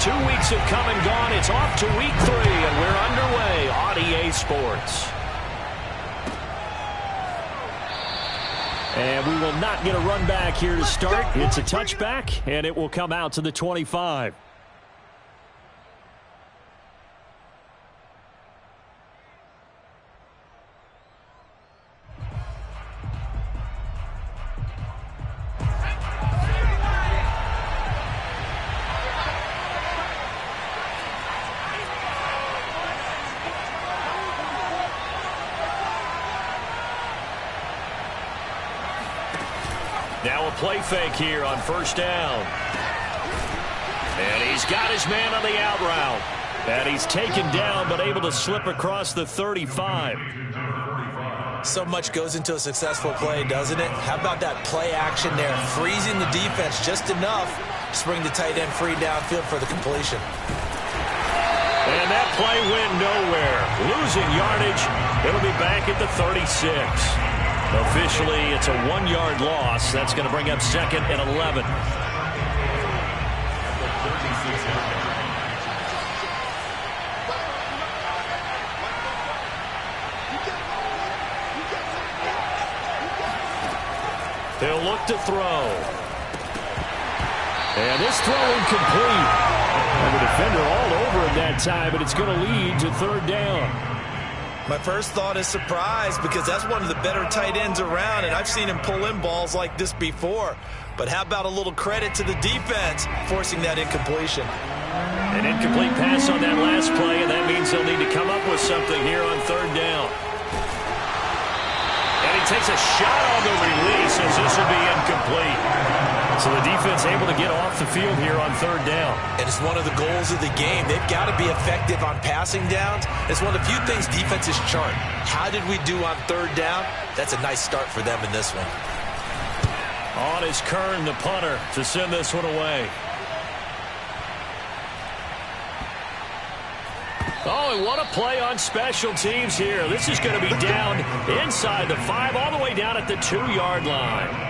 2 weeks have come and gone. It's off to week 3, and we're underway on EA Sports. And we will not get a run back here to start. It's a touchback, and it will come out to the 25. Now a play fake here on first down. And he's got his man on the out route. And he's taken down but able to slip across the 35. So much goes into a successful play, doesn't it? How about that play action there? Freezing the defense just enough to bring the tight end free downfield for the completion. And that play went nowhere. Losing yardage. It'll be back at the 36. Officially, it's a 1-yard loss. That's going to bring up 2nd and 11. He'll look to throw. And this throw incomplete. And the defender all over him that time, but it's going to lead to 3rd down. My first thought is surprise because that's one of the better tight ends around, and I've seen him pull in balls like this before. But how about a little credit to the defense forcing that incompletion? An incomplete pass on that last play, and that means they'll need to come up with something here on 3rd down. And he takes a shot on the release as this will be incomplete. So the defense able to get off the field here on 3rd down. And it's one of the goals of the game. They've got to be effective on passing downs. It's one of the few things defenses chart. How did we do on 3rd down? That's a nice start for them in this one. On is Kern, the punter, to send this one away. Oh, and what a play on special teams here. This is going to be down inside the 5, all the way down at the 2-yard line.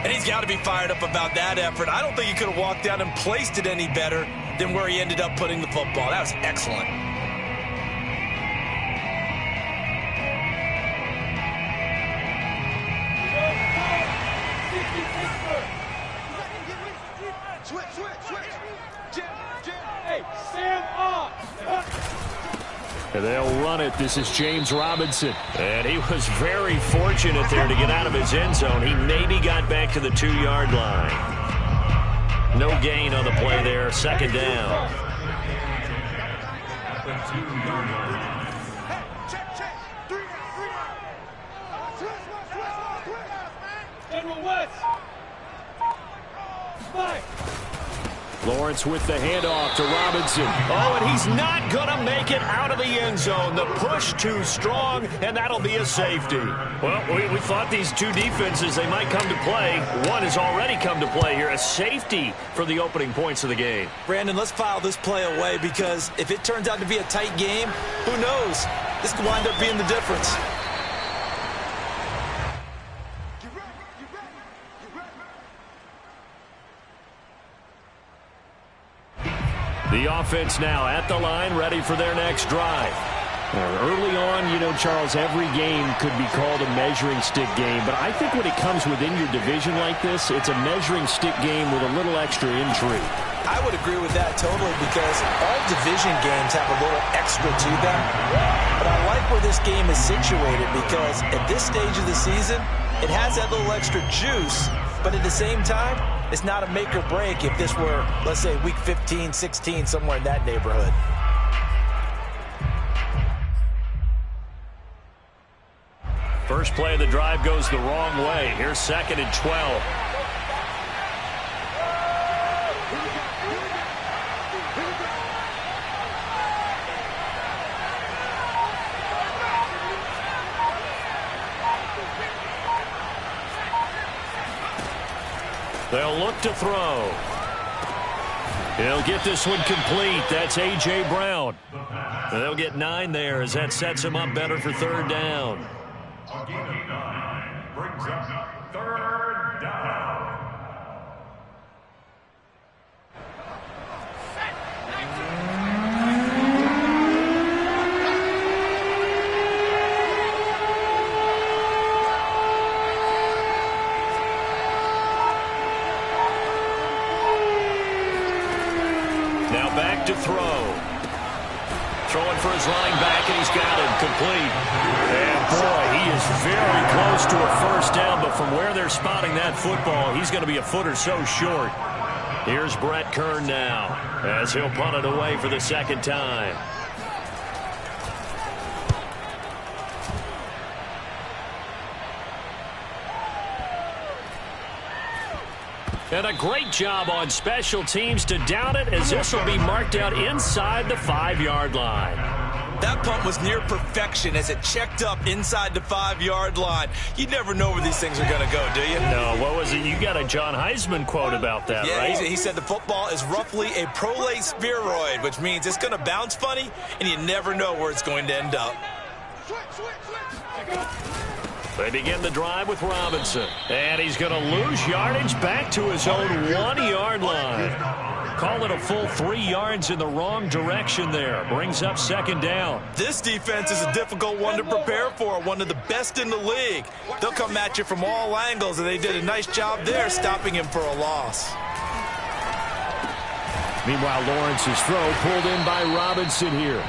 And he's got to be fired up about that effort. I don't think he could have walked down and placed it any better than where he ended up putting the football. That was excellent. And they'll run it. This is James Robinson. And he was very fortunate there to get out of his end zone. He maybe got back to the 2-yard line. No gain on the play there. 2nd down. Lawrence with the handoff to Robinson. Oh, and he's not going to make it out of the end zone. The push too strong, and that'll be a safety. Well, we thought these two defenses, they might come to play. One has already come to play here. A safety for the opening points of the game. Brandon, let's file this play away because if it turns out to be a tight game, who knows? This could wind up being the difference. The offense now at the line, ready for their next drive. Early on, you know, Charles, every game could be called a measuring stick game. But I think when it comes within your division like this, it's a measuring stick game with a little extra intrigue. I would agree with that totally because all division games have a little extra to them. But I like where this game is situated because at this stage of the season, it has that little extra juice. But at the same time, it's not a make or break if this were, let's say, week 15, 16, somewhere in that neighborhood. First play of the drive goes the wrong way. Here's 2nd and 12. They'll look to throw. He'll get this one complete. That's A.J. Brown. They'll get 9 there as that sets him up better for 3rd down. A gain of 9 brings up 3rd down. throw. Throwing for his running back, and he's got it complete. And, boy, he is very close to a first down, but from where they're spotting that football, he's going to be a foot or so short. Here's Brett Kern now as he'll punt it away for the second time. And a great job on special teams to down it, as this will be marked out inside the 5-yard line. That punt was near perfection as it checked up inside the 5-yard line. You never know where these things are going to go, do you? No, what was it? You got a John Heisman quote about that, yeah, right? He said the football is roughly a prolate spheroid, which means it's going to bounce funny, and you never know where it's going to end up. They begin the drive with Robinson. And he's going to lose yardage back to his own 1-yard line. Call it a full 3 yards in the wrong direction there. Brings up second down. This defense is a difficult one to prepare for, one of the best in the league. They'll come at you from all angles, and they did a nice job there stopping him for a loss. Meanwhile, Lawrence's throw pulled in by Robinson here.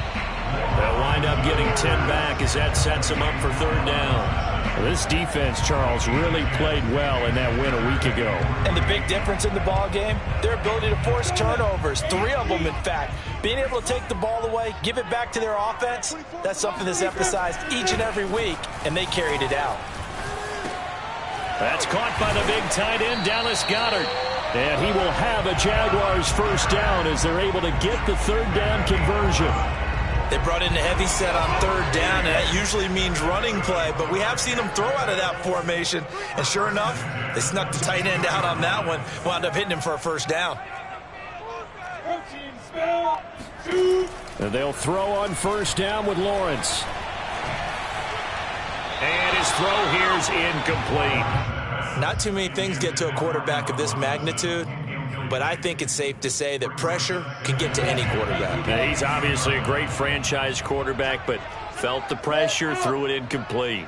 They'll wind up getting 10 back as that sets them up for third down. This defense, Charles, really played well in that win a week ago. And the big difference in the ball game, their ability to force turnovers, 3 of them, in fact. Being able to take the ball away, give it back to their offense, that's something that's emphasized each and every week, and they carried it out. That's caught by the big tight end, Dallas Goedert. And he will have a Jaguars first down as they're able to get the third down conversion. They brought in a heavy set on third down, and that usually means running play, but we have seen them throw out of that formation, and sure enough, they snuck the tight end out on that one, wound up hitting him for a first down. And they'll throw on first down with Lawrence. And his throw here's incomplete. Not too many things get to a quarterback of this magnitude, but I think it's safe to say that pressure can get to any quarterback. Now, he's obviously a great franchise quarterback, but felt the pressure, threw it incomplete.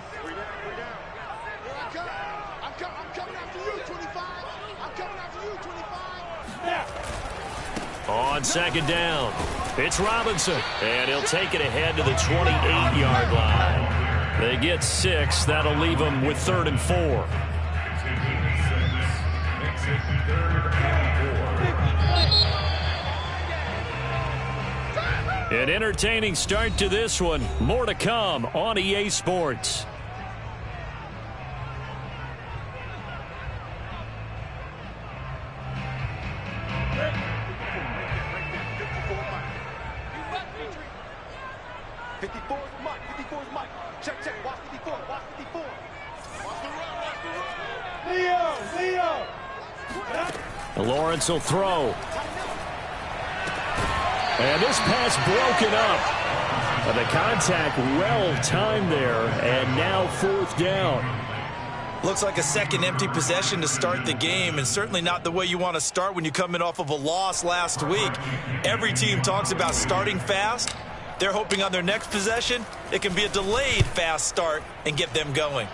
On second down, it's Robinson, and he'll take it ahead to the 28-yard line. They get 6. That'll leave them with 3rd and 4. An entertaining start to this one. More to come on EA Sports. Lawrence will throw. And this pass broken up. The contact well timed there, and now 4th down. Looks like a second empty possession to start the game, and certainly not the way you want to start when you're coming off of a loss last week. Every team talks about starting fast. They're hoping on their next possession it can be a delayed fast start and get them going.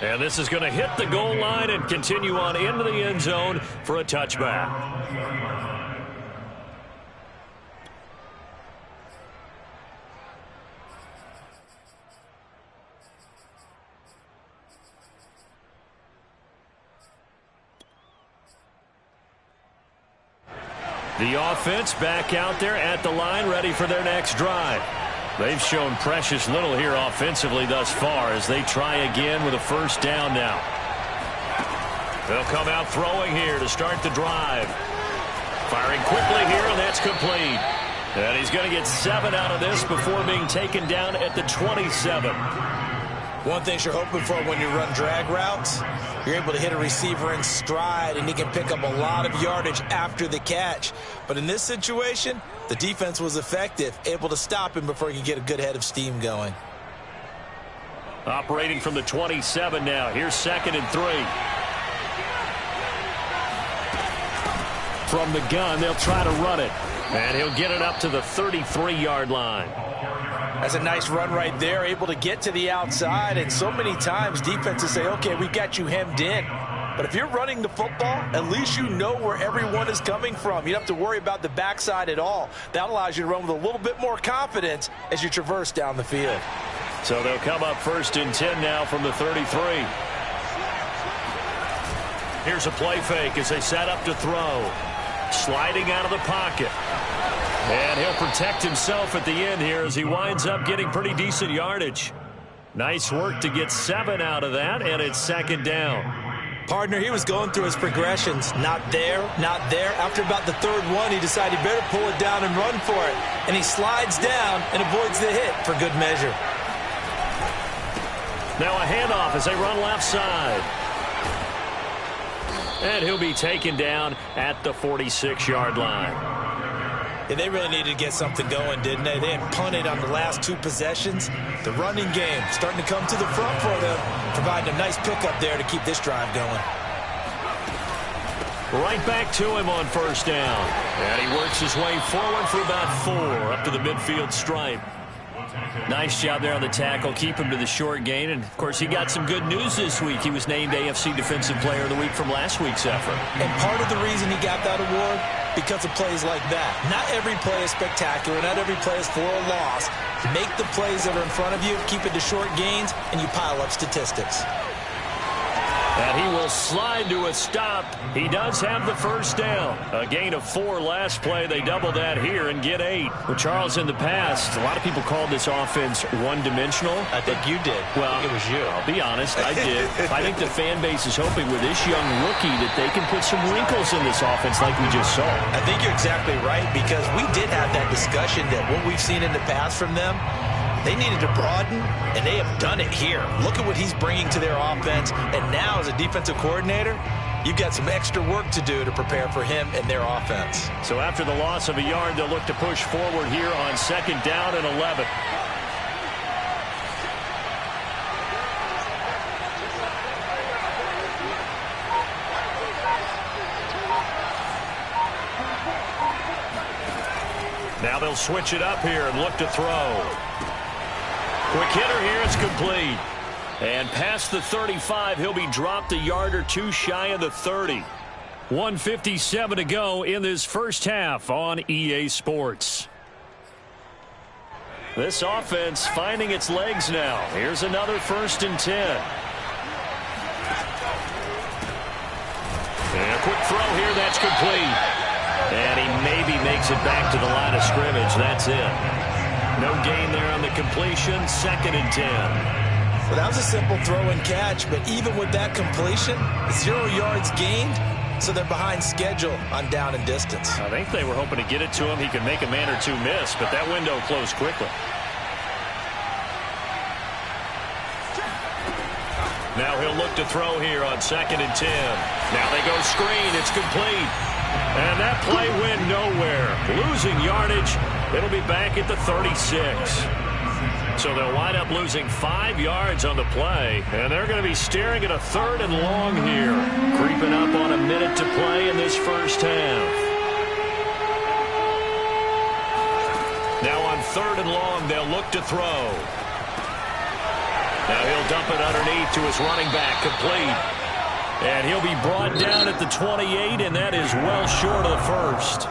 And this is going to hit the goal line and continue on into the end zone for a touchback. The offense back out there at the line, ready for their next drive. They've shown precious little here offensively thus far as they try again with a first down now. They'll come out throwing here to start the drive. Firing quickly here, and that's complete. And he's going to get 7 out of this before being taken down at the 27. One thing you're hoping for when you run drag routes, you're able to hit a receiver in stride, and he can pick up a lot of yardage after the catch. But in this situation, the defense was effective, able to stop him before he could get a good head of steam going. Operating from the 27 now. Here's 2nd and 3. From the gun, they'll try to run it. And he'll get it up to the 33-yard line. That's a nice run right there, able to get to the outside. And so many times defenses say, okay, we got you hemmed in. But if you're running the football, at least you know where everyone is coming from. You don't have to worry about the backside at all. That allows you to run with a little bit more confidence as you traverse down the field. So they'll come up 1st and 10 now from the 33. Here's a play fake as they set up to throw. Sliding out of the pocket. And he'll protect himself at the end here as he winds up getting pretty decent yardage. Nice work to get 7 out of that, and it's 2nd down. Partner, he was going through his progressions. Not there, not there. After about the 3rd one, he decided he better pull it down and run for it. And he slides down and avoids the hit for good measure. Now a handoff as they run left side. And he'll be taken down at the 46-yard line. Yeah, they really needed to get something going, didn't they? They had punted on the last 2 possessions. The running game starting to come to the front for them, providing a nice pickup there to keep this drive going. Right back to him on 1st down. And he works his way forward for about 4 up to the midfield stripe. Nice job there on the tackle. Keep him to the short gain. And, of course, he got some good news this week. He was named AFC Defensive Player of the Week from last week's effort. And part of the reason he got that award, because of plays like that. Not every play is spectacular. Not every play is for a loss. Make the plays that are in front of you, keep it to short gains, and you pile up statistics. And he will slide to a stop. He does have the 1st down. A gain of 4 last play. They double that here and get 8. Well, Charles, in the past, a lot of people called this offense one-dimensional. I think you did. Well, it was you. I'll be honest, I did. I think the fan base is hoping with this young rookie that they can put some wrinkles in this offense like we just saw. I think you're exactly right, because we did have that discussion that what we've seen in the past from them, they needed to broaden, and they have done it here. Look at what he's bringing to their offense, and now as a defensive coordinator, you've got some extra work to do to prepare for him and their offense. So after the loss of a yard, they'll look to push forward here on 2nd down and 11. Now they'll switch it up here and look to throw. Quick hitter here, it's complete. And past the 35, he'll be dropped a yard or 2 shy of the 30. 1:57 to go in this first half on EA Sports. This offense finding its legs now. Here's another 1st and 10. And a quick throw here, that's complete. And he maybe makes it back to the line of scrimmage. That's it. No gain there on the completion. 2nd and 10. Well, that was a simple throw and catch, but even with that completion, 0 yards gained, so they're behind schedule on down and distance. I think they were hoping to get it to him. He could make a man or 2 miss, but that window closed quickly. Now he'll look to throw here on 2nd and 10. Now they go screen. It's complete. And that play went nowhere. Losing yardage. It'll be back at the 36. So they'll wind up losing 5 yards on the play. And they're going to be staring at a 3rd and long here. Creeping up on a minute to play in this first half. Now on 3rd and long, they'll look to throw. Now he'll dump it underneath to his running back, complete. And he'll be brought down at the 28, and that is well short of the 1st.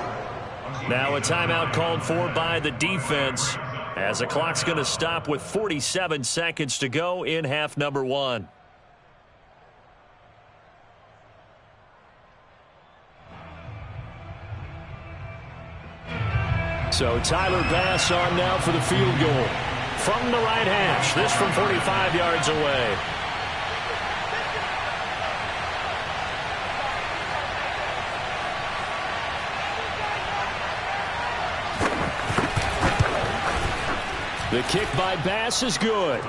Now a timeout called for by the defense, as the clock's going to stop with 47 seconds to go in half number 1. So Tyler Bass on now for the field goal. From the right hash, this from 45 yards away. The kick by Bass is good.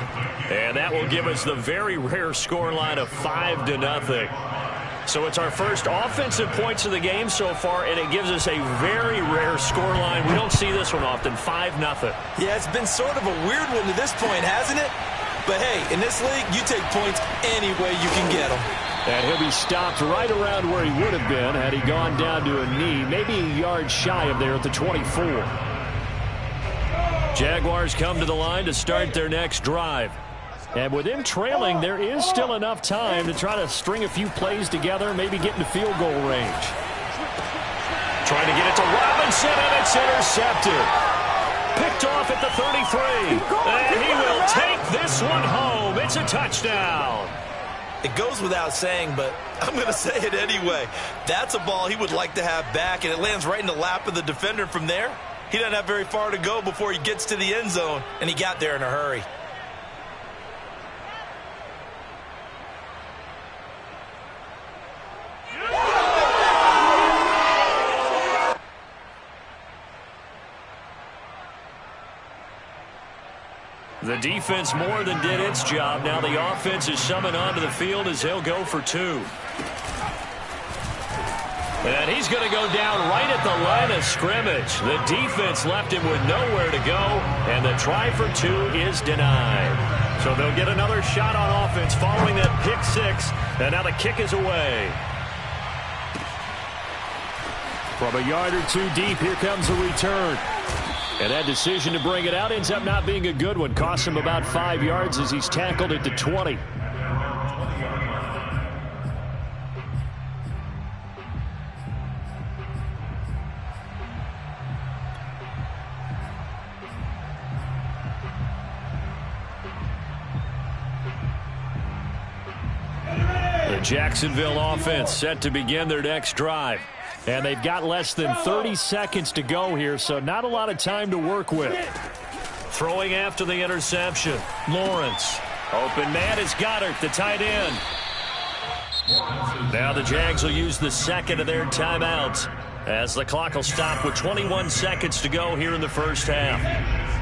And that will give us the very rare scoreline of 5-0. So it's our first offensive points of the game so far, and it gives us a very rare scoreline. We don't see this one often, 5-0. Yeah, it's been sort of a weird one to this point, hasn't it? But hey, in this league, you take points any way you can get them. And he'll be stopped right around where he would have been had he gone down to a knee, maybe a yard shy of there at the 24. Jaguars come to the line to start their next drive. And with him trailing, there is still enough time to try to string a few plays together, maybe get into field goal range. Trying to get it to Robinson, and it's intercepted. Picked off at the 33. And he will take this one home. It's a touchdown. It goes without saying, but I'm going to say it anyway. That's a ball he would like to have back, and it lands right in the lap of the defender from there. He doesn't have very far to go before he gets to the end zone, and he got there in a hurry. The defense more than did its job. Now the offense is summoned onto the field as he'll go for 2. And he's going to go down right at the line of scrimmage. The defense left him with nowhere to go, and the try for 2 is denied. So they'll get another shot on offense following that pick 6, and now the kick is away. From a yard or 2 deep, here comes the return. And that decision to bring it out ends up not being a good one. Costs him about 5 yards as he's tackled at the 20. The Jacksonville offense set to begin their next drive. And they've got less than 30 seconds to go here, so not a lot of time to work with. Throwing after the interception. Lawrence. Open man is Goddard, the tight end. Now the Jags will use the second of their timeouts as the clock will stop with 21 seconds to go here in the first half.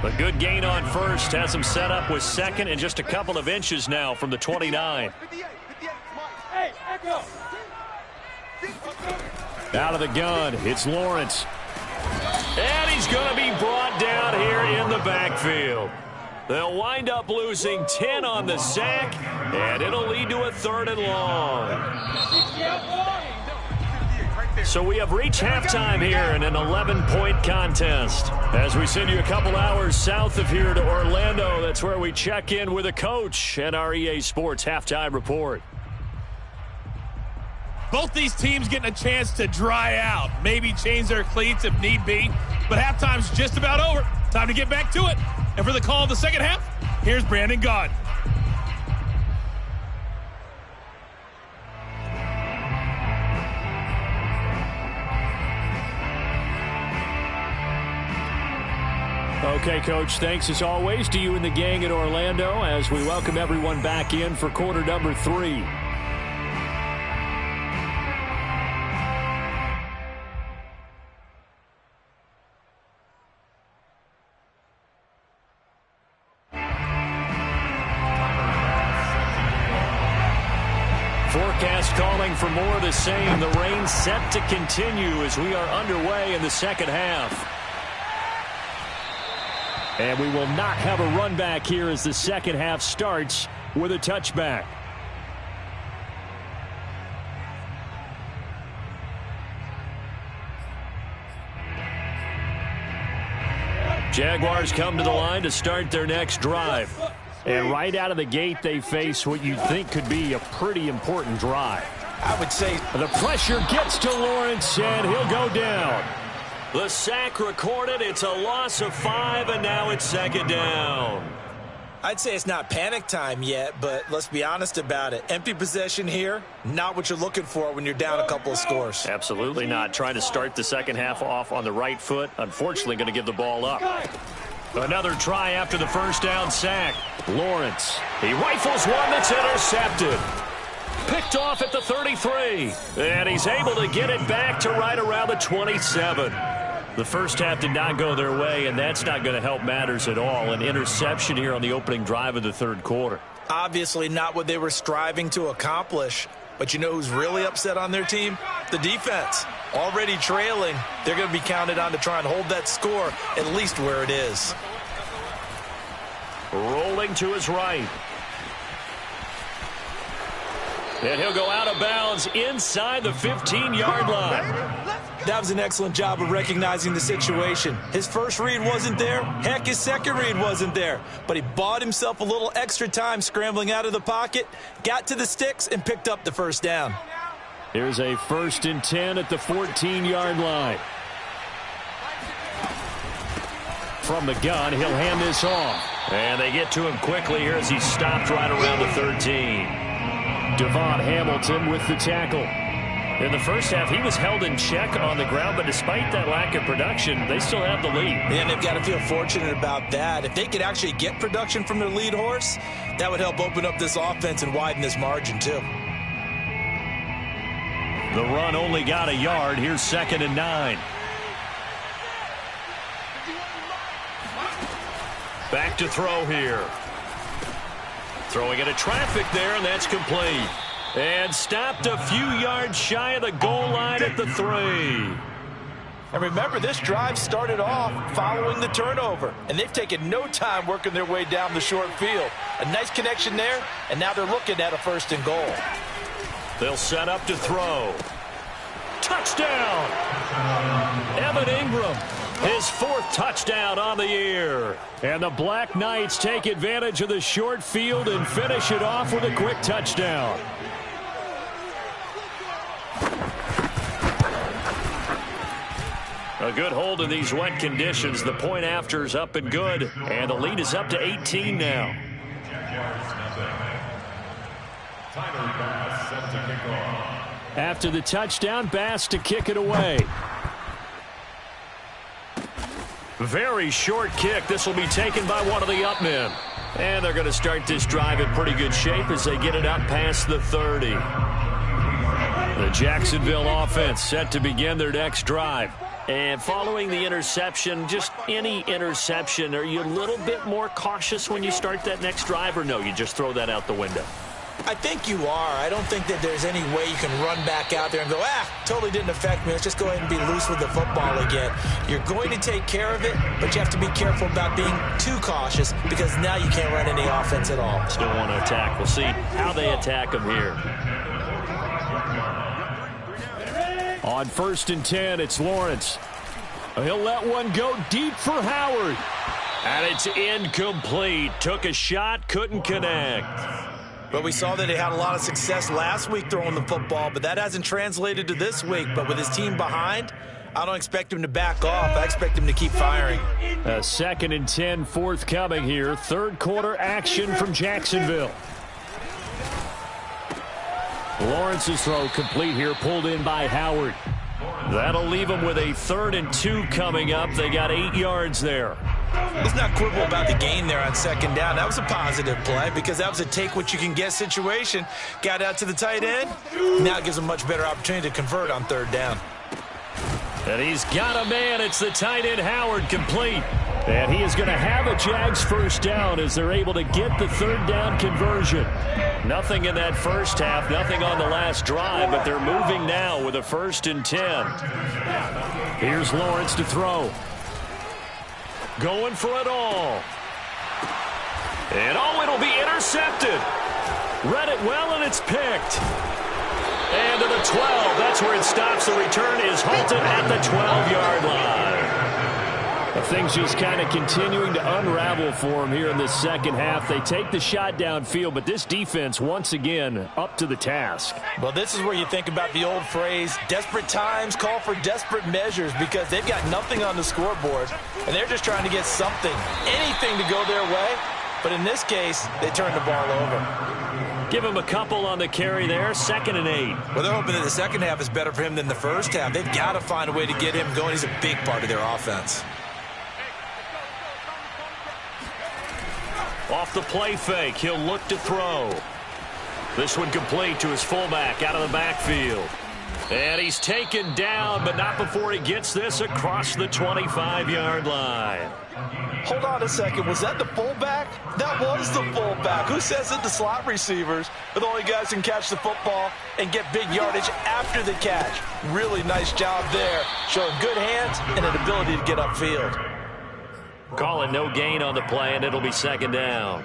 A good gain on first has them set up with second and just a couple of inches now from the 29. Out of the gun, it's Lawrence. And he's going to be brought down here in the backfield. They'll wind up losing 10 on the sack, and it'll lead to a 3rd and long. So we have reached halftime here in an 11-point contest. As we send you a couple hours south of here to Orlando, that's where we check in with a coach and our EA Sports Halftime Report. Both these teams getting a chance to dry out, maybe change their cleats if need be. But halftime's just about over. Time to get back to it. And for the call of the second half, here's Brandon Gaud. Okay, Coach, thanks as always to you and the gang in Orlando as we welcome everyone back in for quarter number 3. Forecast calling for more of the same. The rain set to continue as we are underway in the second half. And we will not have a run back here as the second half starts with a touchback. Jaguars come to the line to start their next drive. And right out of the gate, they face what you'd think could be a pretty important drive. I would say the pressure gets to Lawrence, and he'll go down. The sack recorded. It's a loss of 5, and now it's second down. I'd say it's not panic time yet, but let's be honest about it. Empty possession here, not what you're looking for when you're down a couple of scores. Absolutely not. Trying to start the second half off on the right foot. Unfortunately, going to give the ball up. Another try after the first down sack. Lawrence. He rifles one that's intercepted. Picked off at the 33. And he's able to get it back to right around the 27. The first half did not go their way, and that's not going to help matters at all. An interception here on the opening drive of the third quarter. Obviously not what they were striving to accomplish. But you know who's really upset on their team? The defense. Already trailing, they're going to be counted on to try and hold that score at least where it is. Rolling to his right. And he'll go out of bounds inside the 15-yard line. That was an excellent job of recognizing the situation. His first read wasn't there. Heck, his second read wasn't there. But he bought himself a little extra time scrambling out of the pocket, got to the sticks, and picked up the first down. Here's a 1st and 10 at the 14-yard line. From the gun, he'll hand this off. And they get to him quickly here as he's stopped right around the 13. Devon Hamilton with the tackle. In the first half, he was held in check on the ground, but despite that lack of production, they still have the lead. And they've got to feel fortunate about that. If they could actually get production from their lead horse, that would help open up this offense and widen this margin, too. The run only got a yard. Here's 2nd and 9. Back to throw here. Throwing into traffic there, and that's complete. And stopped a few yards shy of the goal line at the 3. And remember, this drive started off following the turnover. And they've taken no time working their way down the short field. A nice connection there, and now they're looking at a 1st and goal. They'll set up to throw. Touchdown! Evan Ingram, his 4th touchdown on the year. And the Black Knights take advantage of the short field and finish it off with a quick touchdown. A good hold in these wet conditions. The point after is up and good. And the lead is up to 18 now. After the touchdown, Bass to kick it away. Very short kick. This will be taken by one of the up men. And they're going to start this drive in pretty good shape as they get it up past the 30. The Jacksonville offense set to begin their next drive. And following the interception, just any interception, are you a little bit more cautious when you start that next drive, or no, you just throw that out the window? I think you are. I don't think that there's any way you can run back out there and go, totally didn't affect me. Let's just go ahead and be loose with the football again. You're going to take care of it, but you have to be careful about being too cautious because now you can't run any offense at all. Still want to attack. We'll see how they attack them here. On 1st and 10, it's Lawrence. He'll let one go deep for Howard. And it's incomplete. Took a shot, couldn't connect. But we saw that they had a lot of success last week throwing the football, but that hasn't translated to this week. But with his team behind, I don't expect him to back off. I expect him to keep firing. A 2nd and 10 forthcoming here. 3rd quarter action from Jacksonville. Lawrence's throw complete here, pulled in by Howard. That'll leave them with a 3rd and 2 coming up. They got 8 yards there. Let's not quibble about the gain there on 2nd down. That was a positive play because that was a take-what-you-can-get situation. Got out to the tight end. Now it gives them a much better opportunity to convert on 3rd down. And he's got a man. It's the tight end, Howard, complete. And he is going to have a Jags 1st down as they're able to get the 3rd down conversion. Nothing in that first half, nothing on the last drive, but they're moving now with a 1st and 10. Here's Lawrence to throw. Going for it all. And it'll be intercepted. Read it well, and it's picked. And to the 12. That's where it stops. The return is halted at the 12-yard line. Things just kind of continuing to unravel for them here in this second half. They take the shot downfield, but this defense, once again, up to the task. Well, this is where you think about the old phrase, desperate times call for desperate measures, because they've got nothing on the scoreboard, and they're just trying to get something, anything to go their way. But in this case, they turn the ball over. Give him a couple on the carry there, 2nd and 8. Well, they're hoping that the second half is better for him than the first half. They've got to find a way to get him going. He's a big part of their offense. Off the play fake, he'll look to throw. This one complete to his fullback out of the backfield. And he's taken down, but not before he gets this across the 25-yard line. Hold on a second. Was that the fullback? That was the fullback. Who says that the slot receivers are the only guys who can catch the football and get big yardage after the catch? Really nice job there, showing good hands and an ability to get upfield. Call it no gain on the play, and it'll be 2nd down.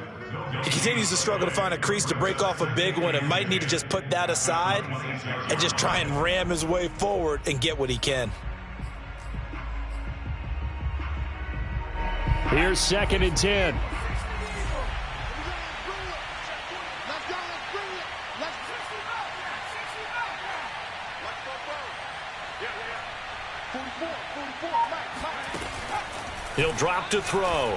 He continues to struggle to find a crease to break off a big one and might need to just put that aside and just try and ram his way forward and get what he can. Here's 2nd and 10. He'll drop to throw.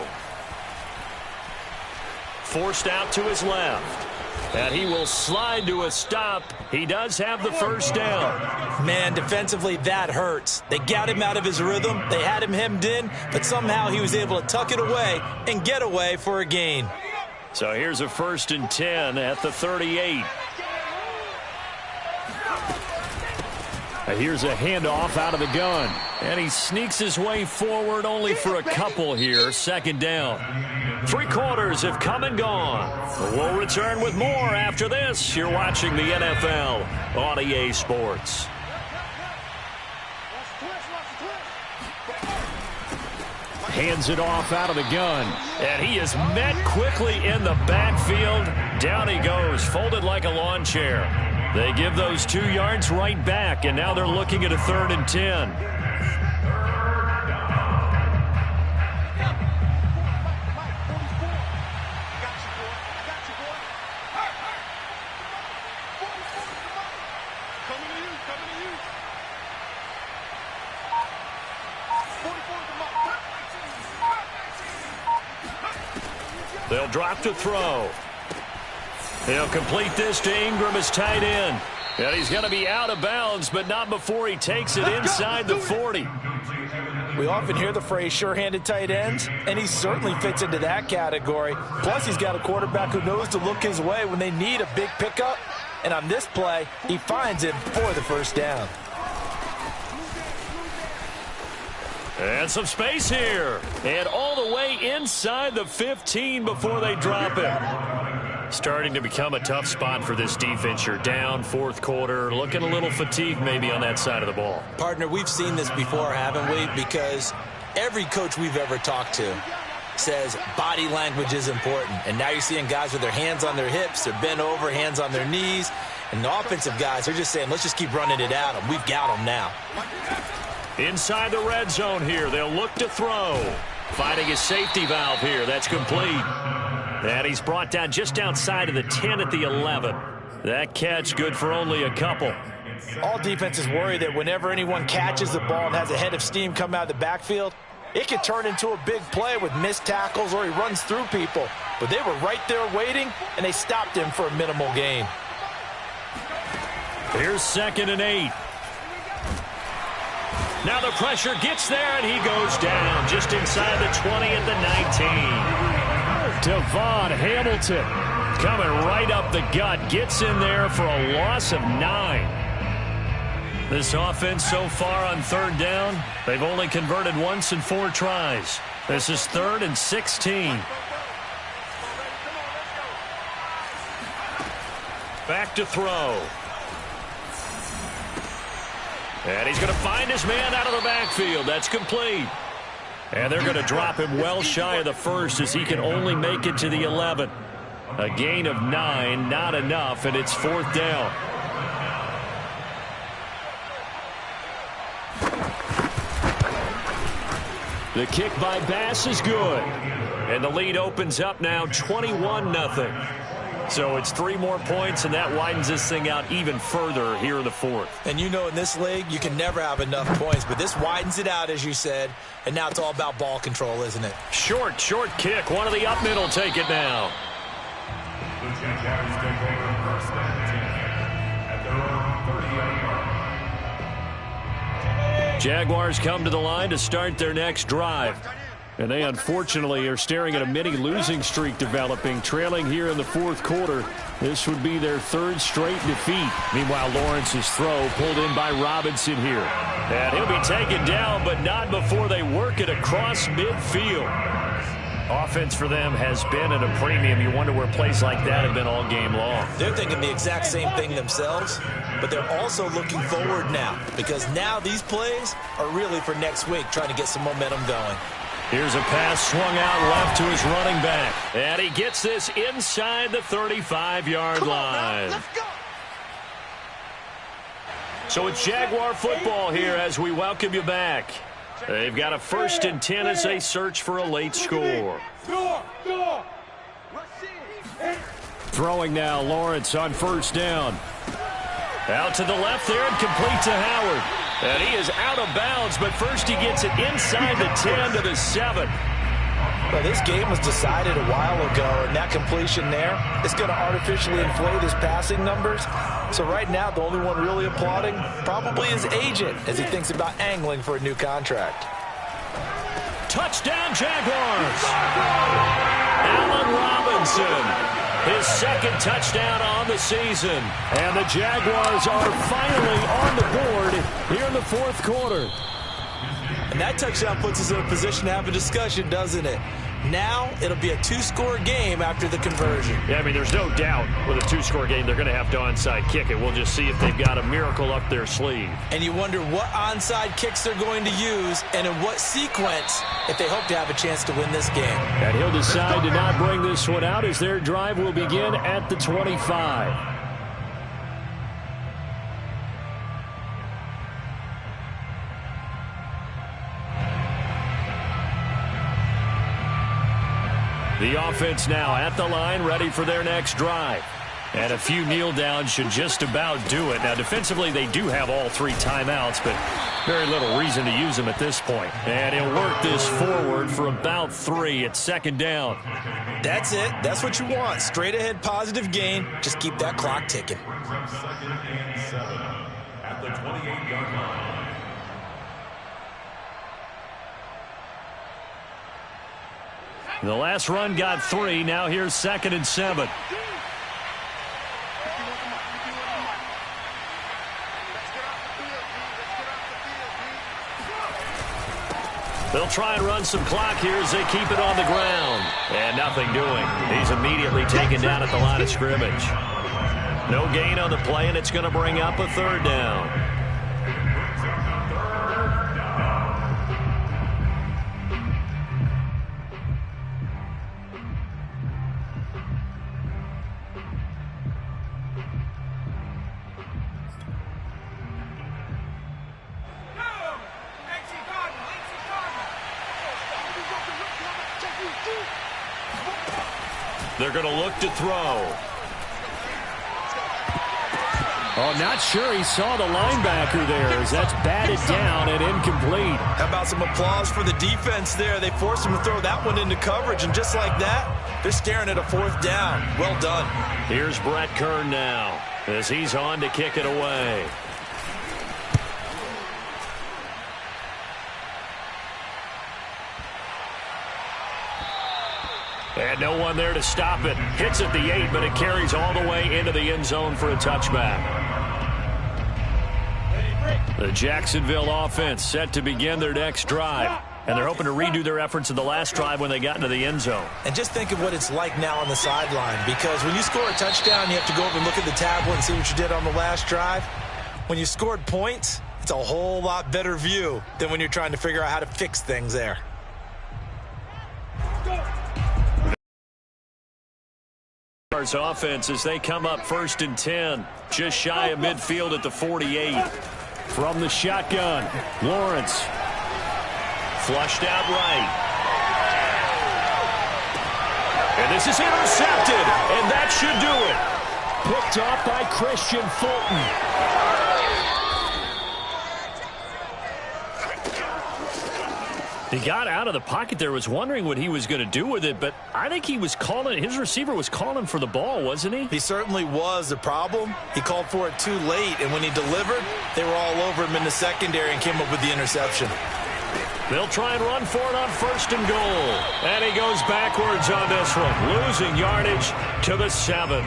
Forced out to his left. And he will slide to a stop. He does have the first down. Man, defensively, that hurts. They got him out of his rhythm. They had him hemmed in, but somehow he was able to tuck it away and get away for a gain. So here's a 1st and 10 at the 38. Here's a handoff out of the gun. And he sneaks his way forward only for a couple here. 2nd down. 3 quarters have come and gone. We'll return with more after this. You're watching the NFL on EA Sports. Hands it off out of the gun. And he is met quickly in the backfield. Down he goes, folded like a lawn chair. They give those 2 yards right back, and now they're looking at a 3rd and 10. They'll drop to throw. He'll complete this to Ingram, his tight end. And he's going to be out of bounds, but not before he takes it inside the 40. We often hear the phrase sure-handed tight ends, and he certainly fits into that category. Plus, he's got a quarterback who knows to look his way when they need a big pickup. And on this play, he finds it for the first down. And some space here. And all the way inside the 15 before they drop it. Starting to become a tough spot for this defense. You're down 4th quarter, looking a little fatigued maybe on that side of the ball. Partner, we've seen this before, haven't we? Because every coach we've ever talked to says body language is important. And now you're seeing guys with their hands on their hips, they're bent over, hands on their knees. And the offensive guys, they're just saying, let's just keep running it at them. We've got them now. Inside the red zone here, they'll look to throw. Finding his safety valve here, that's complete. And he's brought down just outside of the 10 at the 11. That catch good for only a couple. All defenses worry that whenever anyone catches the ball and has a head of steam come out of the backfield, it can turn into a big play with missed tackles or he runs through people. But they were right there waiting, and they stopped him for a minimal gain. Here's 2nd and 8. Now the pressure gets there, and he goes down just inside the 20 at the 19. Devon Hamilton coming right up the gut, gets in there for a loss of 9. This offense so far on 3rd down, they've only converted once in 4 tries. This is 3rd and 16. Back to throw. And he's going to find his man out of the backfield. That's complete. And they're going to drop him well shy of the 1st as he can only make it to the 11. A gain of 9, not enough, and it's 4th down. The kick by Bass is good. And the lead opens up now 21-0. So it's 3 more points, and that widens this thing out even further here in the 4th. And you know in this league, you can never have enough points, but this widens it out, as you said, and now it's all about ball control, isn't it? Short kick. One of the up middle take it now. The Jags take over 1st and 10 at their own 30-yard line. Jaguars come to the line to start their next drive. And they unfortunately are staring at a mini losing streak developing, trailing here in the 4th quarter. This would be their 3rd straight defeat. Meanwhile, Lawrence's throw pulled in by Robinson here. And he'll be taken down, but not before they work it across midfield. Offense for them has been at a premium. You wonder where plays like that have been all game long. They're thinking the exact same thing themselves, but they're also looking forward now because now these plays are really for next week, trying to get some momentum going. Here's a pass swung out left to his running back. And he gets this inside the 35-yard line. Let's go. So it's Jaguar football here as we welcome you back. They've got a 1st and 10 as they search for a late score. Throwing now, Lawrence on 1st down. Out to the left there and complete to Howard. And he is out of bounds, but first he gets it inside the 10 to the 7. Well, this game was decided a while ago, and that completion there is going to artificially inflate his passing numbers. So right now, the only one really applauding probably his agent as he thinks about angling for a new contract. Touchdown, Jaguars! Allen Robinson. His 2nd touchdown on the season. And the Jaguars are finally on the board here in the 4th quarter. And that touchdown puts us in a position to have a discussion, doesn't it? Now it'll be a 2-score game after the conversion. Yeah, I mean, there's no doubt with a 2-score game, they're going to have to onside kick it. We'll just see if they've got a miracle up their sleeve. And you wonder what onside kicks they're going to use and in what sequence if they hope to have a chance to win this game. And he'll decide to not bring this one out as their drive will begin at the 25. The offense now at the line, ready for their next drive. And a few kneel downs should just about do it. Now, defensively, they do have all 3 timeouts, but very little reason to use them at this point. And he'll work this forward for about 3 at 2nd down. That's it. That's what you want. Straight ahead positive gain. Just keep that clock ticking. From 2nd and 7 at the 28-yard line. The last run got 3. Now here's 2nd and 7. They'll try and run some clock here as they keep it on the ground. And nothing doing. He's immediately taken down at the line of scrimmage. No gain on the play, and it's going to bring up a 3rd down. They're going to look to throw. Oh, not sure he saw the linebacker there as that's batted down and incomplete. How about some applause for the defense there? They forced him to throw that one into coverage, and just like that, they're staring at a 4th down. Well done. Here's Brett Kern now as he's on to kick it away. And no one there to stop it. Hits at the 8, but it carries all the way into the end zone for a touchback. The Jacksonville offense set to begin their next drive. And they're hoping to redo their efforts in the last drive when they got into the end zone. And just think of what it's like now on the sideline, because when you score a touchdown, you have to go over and look at the tablet and see what you did on the last drive. When you scored points, it's a whole lot better view than when you're trying to figure out how to fix things there. Offense as they come up 1st and 10, just shy of midfield at the 48. From the shotgun, Lawrence flushed out right. And this is intercepted, and that should do it. Picked off by Christian Fulton. He got out of the pocket there, was wondering what he was going to do with it, but I think he was calling, his receiver was calling for the ball, wasn't he? He certainly was. The problem, he called for it too late, and when he delivered, they were all over him in the secondary and came up with the interception. They'll try and run for it on 1st and goal. And he goes backwards on this one, losing yardage to the 7.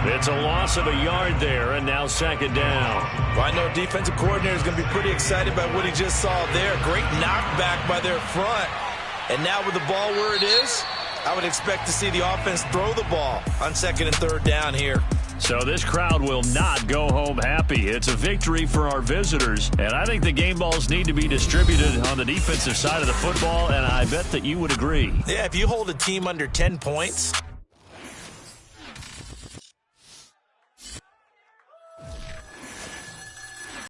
It's a loss of a yard there, and now 2nd down. Well, I know defensive coordinator is going to be pretty excited by what he just saw there. Great knockback by their front. And now with the ball where it is, I would expect to see the offense throw the ball on 2nd and 3rd down here. So this crowd will not go home happy. It's a victory for our visitors, and I think the game balls need to be distributed on the defensive side of the football, and I bet that you would agree. Yeah, if you hold a team under 10 points,